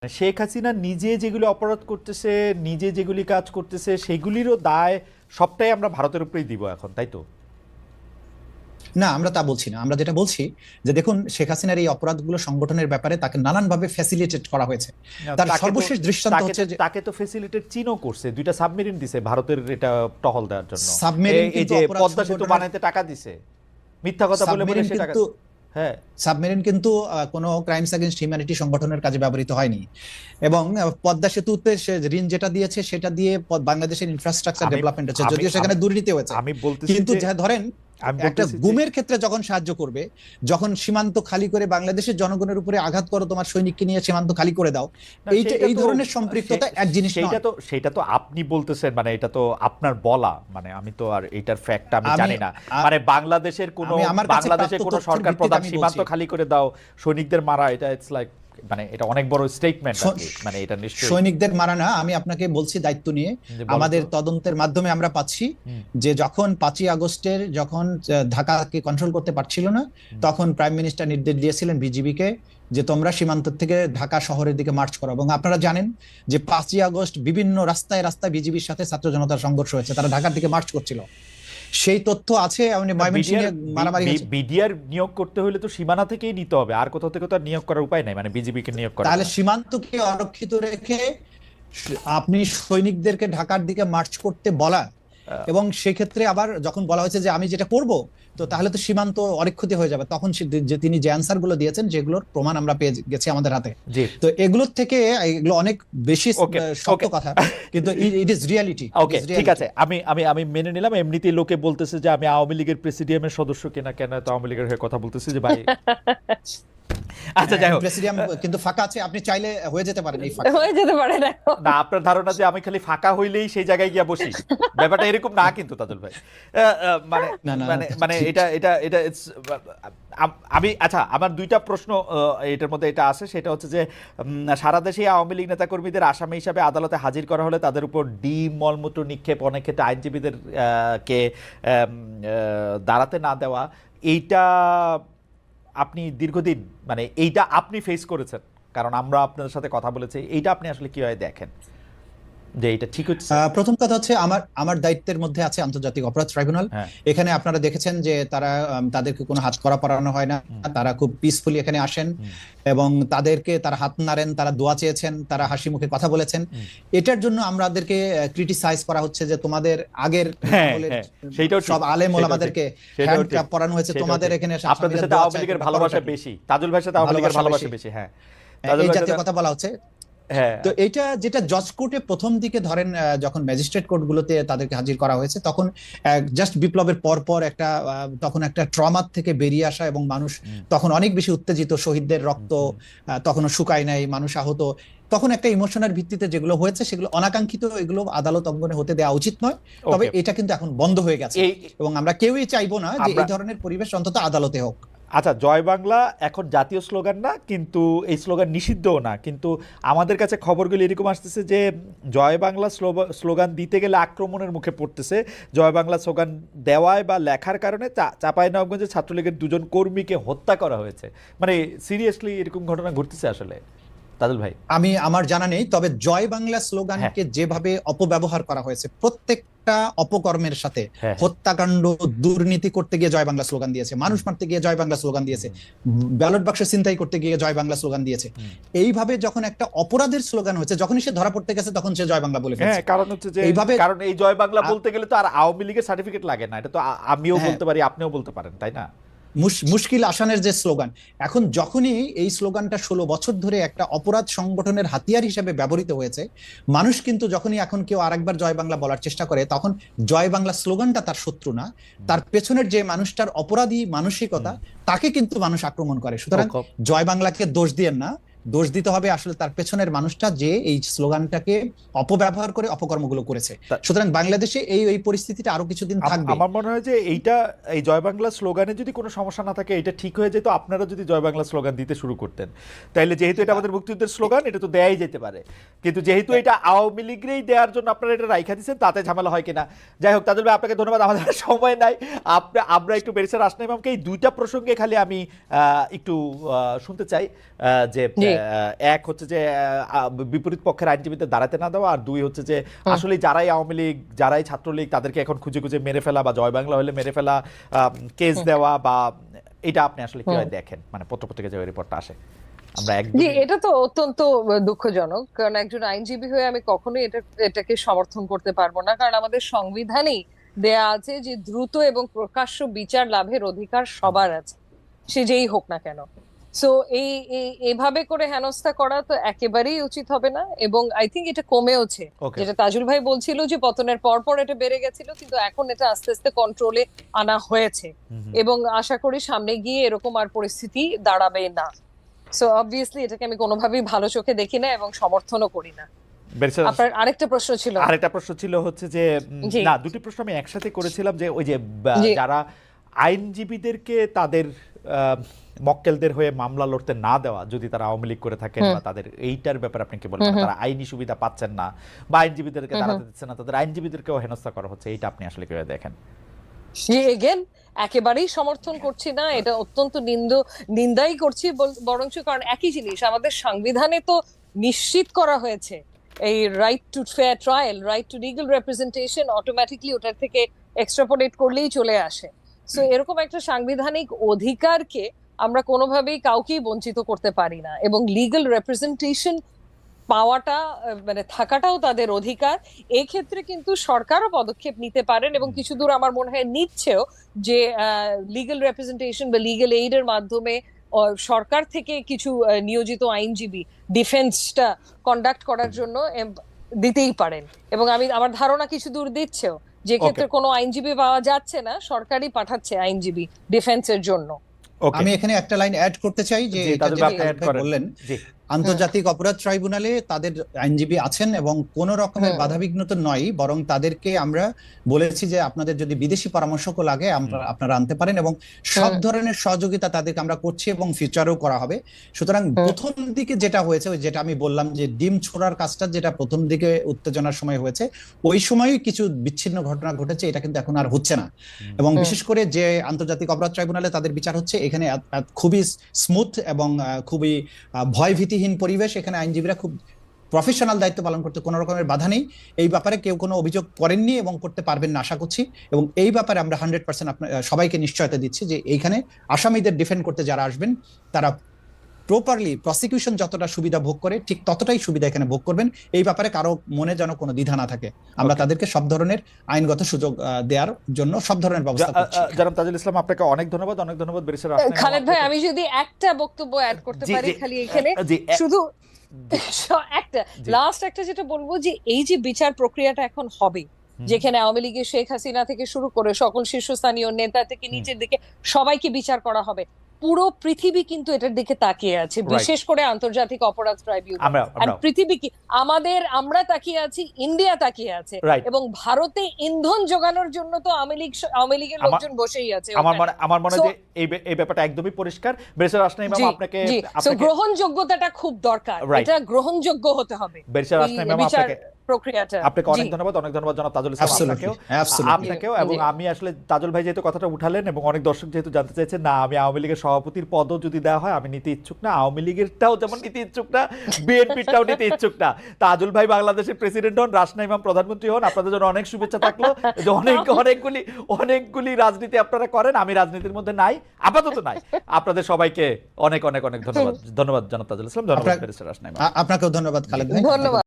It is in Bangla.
শেখ হাসিনা নিজে যেগুলি অপরাধ করতেছে, নিজে যেগুলি কাজ করতেছে, সেগুলিরও দায় সবটাই আমরা ভারতের উপরেই দিব এখন, তাই তো? না, আমরা তা বলছি না। আমরা যেটা বলছি যে দেখুন, শেখ হাসিনার এই অপরাধগুলো সংগঠনের ব্যাপারে তাকে নানানভাবে ফ্যাসিলিটেট করা হয়েছে। তার সর্বশেষ দৃষ্টান্ত হচ্ছে যে তাকে তো ফ্যাসিলিটেট চীনও করছে, 2টা সাবমেরিন দিছে ভারতের এটা টহল দেওয়ার জন্য। সাবমেরিন এই যে পদ্মা সেতু বানাইতে টাকা দিছে, মিথ্যা কথা বলে বলে সে টাকা। হ্যাঁ, সাবমেরিন কিন্তু কোনো ক্রাইমস এগেইনস্ট হিউম্যানিটি সংগঠনের কাজে ব্যবহৃত হয়নি। এবং পদ্মা সেতুতে সে ঋণ যেটা দিয়েছে সেটা দিয়ে বাংলাদেশের ইনফ্রাস্ট্রাকচার ডেভেলপমেন্ট হচ্ছে, যদিও সেখানে দুর্নীতি হয়েছে। আমি বলতেছি কিন্তু ধরেন একটা বলতেছি গুমের ক্ষেত্রে যখন সাহায্য করবে, যখন সীমান্ত খালি করে বাংলাদেশের জনগণের উপরে আঘাত করো, তোমার সৈনিককে নিয়ে সীমান্ত খালি করে দাও, এই ধরনের সম্পৃক্ততা এক জিনিস নয়। সেটা তো আপনি বলতেছেন, মানে এটা তো আপনার বলা, মানে আমি তো আর এটার ফ্যাক্ট আমি জানি না। মানে বাংলাদেশের কোনো সরকার প্রধান সীমান্ত খালি করে দাও, সৈনিকদের মারা, এটা ইটস লাইক, মানে এটা অনেক বড় স্টেটমেন্ট আর কি। মানে এটা নিশ্চয়ই সৈনিকদের মারা না, আমি আপনাকে বলছি দায়িত্ব নিয়ে। আমাদের তদন্তের মাধ্যমে আমরা পাচ্ছি যে যখন 5ই আগস্টের যখন ঢাকাকে কন্ট্রোল করতে পারছিল না, তখন প্রাইম মিনিস্টার নির্দেশ দিয়েছিলেন বিজিবিকে যে তোমরা সীমান্ত থেকে ঢাকা শহরের দিকে মার্চ করো। এবং আপনারা জানেন যে 5ই আগস্ট বিভিন্ন রাস্তায় রাস্তায় বিজিবির সাথে ছাত্র জনতার সংঘর্ষ হয়েছে, তারা ঢাকার দিকে মার্চ করছিল। সেই তথ্য আছে। বিডিআর নিয়োগ করতে হলে তো সীমানা থেকেই নিতে হবে, আর কোথাও থেকে তো নিয়োগ করার উপায় নাই, মানে বিজিবি কে নিয়োগ করা। তাহলে সীমান্তকে অরক্ষিত রেখে আপনি সৈনিকদেরকে ঢাকার দিকে মার্চ করতে বলা, এবং সেক্ষেত্রে আবার যখন বলা হয়েছে যে আমি যেটা করব, তো তাহলে তো সীমান্ত অরক্ষিত হয়ে যাবে। তখন যে তিনি যে অ্যান্সার গুলো দিয়েছেন, যেগুলোর প্রমাণ আমরা পেয়ে গেছি আমাদের হাতে, তো এগুলোর থেকে এগুলো অনেক বেশি শক্ত কথা, কিন্তু ইট ইজ রিয়ালিটি। ওকে, ঠিক আছে, আমি মেনে নিলাম। এমনিতেই লোকে বলতেছে যে আমি আওয়ামী লীগের প্রেসিডিয়ামের সদস্য কিনা, কেন তো আওয়ামী লীগের হয়ে কথা বলতেছি যে ভাই। আচ্ছা, যাই হোক, প্রেসিডিয়াম কিন্তু ফাঁকা আছে, আপনি চাইলে হয়ে যেতে পারেন। এই ফাঁকা হয়ে যেতে পারে না, আপনার ধারণা যে আমি খালি ফাঁকা হইলেই সেই জায়গায় গিয়া বসি, ব্যাপারটা এরকম না কিন্তু তাজুল ভাই। মানে মানে মানে এটা এটা এটা আমি, আচ্ছা, আমার 2টা প্রশ্ন এটার মধ্যে এটা আছে, সেটা হচ্ছে যে সারা দেশে আওয়ামী লীগ নেতাকর্মীদের আসামি হিসাবে আদালতে হাজির করা হলে তাদের উপর ডিম মলমূত্র নিক্ষেপ, অনেক ক্ষেত্রে আইনজীবীদের কে দাঁড়াতে না দেওয়া, এইটা আপনি দীর্ঘদিন, মানে এইটা আপনি ফেস করেছেন, কারণ আমরা আপনাদের সাথে কথা বলেছি, এইটা আপনি আসলে কিভাবে দেখেন যে এটা ঠিক হচ্ছে? প্রথম কথা হচ্ছে আমার দায়িত্বের মধ্যে আছে আন্তর্জাতিক অপরাধ ট্রাইব্যুনাল। এখানে আপনারা দেখেছেন যে তাদেরকে কোনো হাত করা পরানো হয় না, তারা খুব পিসফুলি এখানে আসেন এবং তারা হাত নাড়েন, তারা দোয়া চেয়েছেন, তারা হাসি মুখে কথা বলেছেন। এটার জন্য আমাদেরকে ক্রিটিসাইজ করা হচ্ছে যে তোমাদের আগের সব আলেম ওলামাদেরকে হ্যান্ড কাপ পরানো হয়েছে, তোমাদের এখানে আপনাদের সাথে আওয়ামী লীগের ভালোবাসা বেশি, তাজুল ভাইয়ের সাথে আওয়ামী লীগের ভালোবাসা বেশি। হ্যাঁ, এই জাতীয় কথা বলা হচ্ছে। তো এটা যেটা জজ কোর্টে প্রথম দিকে ধরেন যখন ম্যাজিস্ট্রেট কোর্টগুলোতে তাদেরকে হাজির করা হয়েছে, তখন জাস্ট বিপ্লবের পর তখন একটা ট্রমার থেকে বেরিয়ে আসা, এবং মানুষ তখন অনেক বেশি উত্তেজিত, শহীদদের রক্ত তখনও শুকায় নাই, মানুষ আহত, তখন একটা ইমোশনের ভিত্তিতে যেগুলো হয়েছে সেগুলো অনাকাঙ্ক্ষিত, এগুলো আদালত অঙ্গনে হতে দেওয়া উচিত নয়। তবে এটা কিন্তু এখন বন্ধ হয়ে গেছে, এবং আমরা কেউই চাইবো না যে এই ধরনের পরিবেশ অন্তত আদালতে হোক। আচ্ছা, জয় বাংলা এখন জাতীয় স্লোগান না, কিন্তু এই স্লোগান নিষিদ্ধও না, কিন্তু আমাদের কাছে খবরগুলো এরকম আসতেছে যে জয় বাংলা স্লোগান দিতে গেলে আক্রমণের মুখে পড়তেছে। জয় বাংলা স্লোগান দেওয়ায় বা লেখার কারণে চাঁপাইনবাবগঞ্জে ছাত্রলীগের 2 জন কর্মীকে হত্যা করা হয়েছে। মানে সিরিয়াসলি এরকম ঘটনা ঘটতেছে আসলে তাজুল ভাই? আমার জানা নেই, তবে জয় বাংলা স্লোগানকে যেভাবে অপব্যবহার করা হয়েছে, প্রত্যেকটা অপকর্মের সাথে, হত্যাকাণ্ড, দুর্নীতি করতে গিয়ে জয় বাংলা স্লোগান দিয়েছে, মানুষ মারতে গিয়ে জয় বাংলা স্লোগান দিয়েছে, ব্যালট বাক্স ছিনতাই করতে গিয়ে জয় বাংলা স্লোগান দিয়েছে। এইভাবে যখন একটা অপরাধের স্লোগান হয়েছে, যখনই সে ধরা পড়তে গেছে তখন সে জয় বাংলা বলে ফেলেছে। কারণ হচ্ছে যে কারণ এই জয় বাংলা বলতে গেলে তো আর আওয়ামী লীগের সার্টিফিকেট লাগে না, এটা তো আমিও বলতে পারি, আপনিও বলতে পারেন, তাই না? মুশকিল আসানের যে স্লোগান, এখন যখনই এই স্লোগানটা 16 বছর ধরে একটা অপরাধ সংগঠনের হাতিয়ার হিসেবে ব্যবহৃত হয়েছে, মানুষ কিন্তু যখনই এখন কেউ আরেকবার জয় বাংলা বলার চেষ্টা করে, তখন জয় বাংলা স্লোগানটা তার শত্রু না, তার পেছনের যে মানুষটার অপরাধী মানসিকতা, তাকে কিন্তু মানুষ আক্রমণ করে। সুতরাং জয় বাংলাকে দোষ দিয়েন না, দোষ দিতে হবে আসলে তার পেছনের মানুষটা, যে এই স্লোগানটাকে অপব্যবহার করে অপকর্মগুলো করেছে। সুতরাং বাংলাদেশে এই পরিস্থিতিটা আরো কিছুদিন থাকবে। আমার মনে হয় যে এই জয় বাংলা স্লোগানে যদি কোনো সমস্যা না থাকে, এটা ঠিক হয়ে যেত আপনারা যদি জয় বাংলা স্লোগান দিতে শুরু করতেন, তাইলে যেহেতু এটা আমাদের মুক্তিযুদ্ধের স্লোগান, এটা তো দেয়াই যেতে পারে, কিন্তু যেহেতু এটা আওয়ামী লীগেরই দেওয়ার জন্য আপনারা এটা রাইখা দিচ্ছেন, তাতে ঝামেলা হয় কিনা। যাই হোক, তাজুল ভাই আপনাকে ধন্যবাদ, আমাদের সময় নাই, আমরা একটু ব্যারিস্টার আসনাই ইমামকে এই 2টা প্রসঙ্গে খালি আমি একটু শুনতে চাই যে এক হচ্ছে যে বিপরীত পক্ষের আইনজীবীদের দাঁড়াতে না দেওয়া, আর দুই হচ্ছে যে আসলে যারাই আওয়ামী লীগ যারাই ছাত্রলীগ তাদেরকে এখন খুঁজে খুঁজে মেরে ফেলা বা জয় বাংলা হলে মেরে ফেলা, কেস দেওয়া, বা এটা আপনি আসলে কিভাবে দেখেন, মানে পত্রপত্রিকা যে রিপোর্টটা আসে আমরা জি, এটা তো অত্যন্ত দুঃখজনক, কারণ একজন আইনজীবী হয়ে আমি কখনোই এটাকে সমর্থন করতে পারবো না, কারণ আমাদের সংবিধানেই দেয়া আছে যে দ্রুত এবং প্রকাশ্য বিচার লাভের অধিকার সবার আছে, সে যেই হোক না কেন। সো এভাবে করে হেনস্থা করা তো একেবারেই উচিত হবে না, এবং আই থিঙ্ক এটা কমেওছে। যেটা তাজুল ভাই বলছিল যে পতনের পর পর এটা বেড়ে গেছিল, কিন্তু এখন এটা আস্তে আস্তে কন্ট্রোলে আনা হয়েছে, এবং আশা করি সামনে গিয়ে এরকম আর পরিস্থিতি দাঁড়াবে না। সো অবভিয়াসলি এটাকে আমি কোনোভাবেই ভালো চোখে দেখি না এবং সমর্থনও করি না। আপনার আরেকটা প্রশ্ন ছিল হচ্ছে যে, না, দুটি প্রশ্ন আমি একসাথে করেছিলাম, যে ওই যে যারা আইনজীবীদেরকে তাদের মক্কেলদের হয়ে মামলা লড়তে না দেওয়া, যদি তারা আওয়ামী লীগ করে থাকেন, বা তাদের এইটার ব্যাপারে আপনি কি বলবেন? তারা আইনি সুবিধা পাচ্ছেন না বা আইনজীবীদেরকে দাঁড়াতে দিচ্ছে না, তাদের আইনজীবীদেরকেও হেনস্থা করা হচ্ছে, এইটা আপনি আসলে কিভাবে দেখেন? এগেন একেবারেই সমর্থন করছি না, এটা অত্যন্ত নিন্দাই করছি বরঞ্চ, কারণ একই জিনিস আমাদের সংবিধানে তো নিশ্চিত করা হয়েছে, এই right two fair trial, right two legal representation automatically ওটার থেকে এক্সট্রাপোলেট করলেই চলে আসে। সো এরকম একটা সাংবিধানিক অধিকারকে আমরা কোনোভাবেই কাউকেই বঞ্চিত করতে পারি না, এবং লিগ্যাল রিপ্রেজেন্টেশন পাওয়াটা মানে থাকাটাও তাদের অধিকার। এক্ষেত্রে কিন্তু সরকারও পদক্ষেপ নিতে পারেন, এবং কিছু দূর আমার মনে হয় নিচ্ছেও, যে লিগ্যাল রিপ্রেজেন্টেশন বা লিগ্যাল এইডের মাধ্যমে সরকার থেকে কিছু নিয়োজিত আইনজীবী ডিফেন্সটা কন্ডাক্ট করার জন্য দিতেই পারেন, এবং আমার ধারণা কিছু দূর দিচ্ছেও, যে ক্ষেত্রে কোনো আইনজীবী পাওয়া যাচ্ছে না, সরকারই পাঠাচ্ছে আইনজীবী ডিফেন্সের জন্য। আমি এখানে একটা লাইন অ্যাড করতে চাই, যে এটা যেটা বললেন, আন্তর্জাতিক অপরাধ ট্রাইব্যুনালে তাদের আইনজীবী আছেন এবং কোন রকমের বাধাবিঘ্ন তো নয়, বরং তাদেরকে আমরা বলেছি যে আপনাদের যদি বিদেশি পরামর্শকও লাগে আপনারা আনতে পারেন, এবং সব ধরনের সহযোগিতা তাদেরকে আমরা করছি এবং ফিউচারেও করা হবে। সুতরাং প্রথম দিকে যেটা হয়েছে, ওই যেটা আমি বললাম যে ডিম ছোড়ার কাজটা যেটা প্রথম দিকে উত্তেজনার সময় হয়েছে, ওই সময়ই কিছু বিচ্ছিন্ন ঘটনা ঘটেছে, এটা কিন্তু এখন আর হচ্ছে না। এবং বিশেষ করে যে আন্তর্জাতিক অপরাধ ট্রাইব্যুনালে তাদের বিচার হচ্ছে, এখানে খুবই স্মুথ এবং খুবই ভয়ভীতি পরিবেশ, এখানে আইনজীবীরা খুব প্রফেশনাল দায়িত্ব পালন করতে কোনো রকমের বাধা নেই। এই ব্যাপারে কেউ কোনো অভিযোগ করেননি এবং করতে পারবেন না আশা করছি, এবং এই ব্যাপারে আমরা 100% সবাইকে নিশ্চয়তা দিচ্ছি যে এইখানে আসামিদের ডিফেন্ড করতে যারা আসবেন তারা প্রপারলি প্রসিকিউশন যতটা সুবিধা ভোগ করে ঠিক ততটাই সুবিধা এখানে ভোগ করবেন। এই ব্যাপারে কারো মনে যেন কোনো দ্বিধা না থাকে, আমরা তাদেরকে সব ধরনের আইনগত সুযোগ দেওয়ার জন্য সব ধরনের ব্যবস্থা করছি। জনাব তাজুল ইসলাম, আপনাকে অনেক ধন্যবাদ ব্যারিস্টার খালেদ ভাই, আমি যদি একটা বক্তব্য অ্যাড করতে পারি খালি এখানে, শুধু লাস্ট একটা যেটা বলবো, যে এই যে বিচার প্রক্রিয়াটা এখন হবে, যেখানে আওয়ামী লীগের শেখ হাসিনা থেকে শুরু করে সকল শীর্ষস্থানীয় নেতা থেকে নিচের দিকে সবাইকে বিচার করা হবে, পুরো পৃথিবী কিন্তু এটার দিকে তাকিয়ে আছে, বিশেষ করে আন্তর্জাতিক অপরাধ ট্রাইব্যুনাল। পৃথিবী কি আমরা তাকিয়ে আছি, ইন্ডিয়া তাকিয়ে আছে, এবং ভারতে ইন্ধন যোগানোর জন্য তো আওয়ামী লীগের লোকজন বসেই আছে। আমার মনে হয় এই ব্যাপারটা একদমই পরিষ্কার। ব্যারিস্টার রাসনা ইমাম, আপনাকে গ্রহণযোগ্যতাটা খুব দরকার, এটা গ্রহণযোগ্য হতে হবে ব্যারিস্টার রাসনা ইমাম, আপনাকে অনেক ধন্যবাদ জনাব তাজুল ইসলাম, আপনাকেও। এবং আমি আসলে তাজুল ভাই যেহেতু কথাটা উঠালেন এবং অনেক দর্শক যেহেতু জানতে চাইছেন, না, আমি আওয়ামী লীগের সভাপতির পদও যদি দেওয়া হয় আমি নিতে ইচ্ছুক না, আওয়ামী লীগেরটাও যেমন নিতে ইচ্ছুক না, বিএনপিটাও নিতে ইচ্ছুক না। তাজুল ভাই বাংলাদেশের প্রেসিডেন্ট হন, রাসনা ইমাম প্রধানমন্ত্রী হন, আপনাদের জন্য অনেক শুভেচ্ছা থাকলো। যে অনেকগুলি রাজনীতি আপনারা করেন, আমি রাজনীতির মধ্যে নাই, আপাতত নাই। আপনাদের সবাইকে অনেক অনেক অনেক ধন্যবাদ জনাব তাজুল ইসলাম, ধন্যবাদ ব্যারিস্টার রাসনা ইমাম। আপনাকেও ধন্যবাদ খালেদ ভাই, ধন্যবাদ।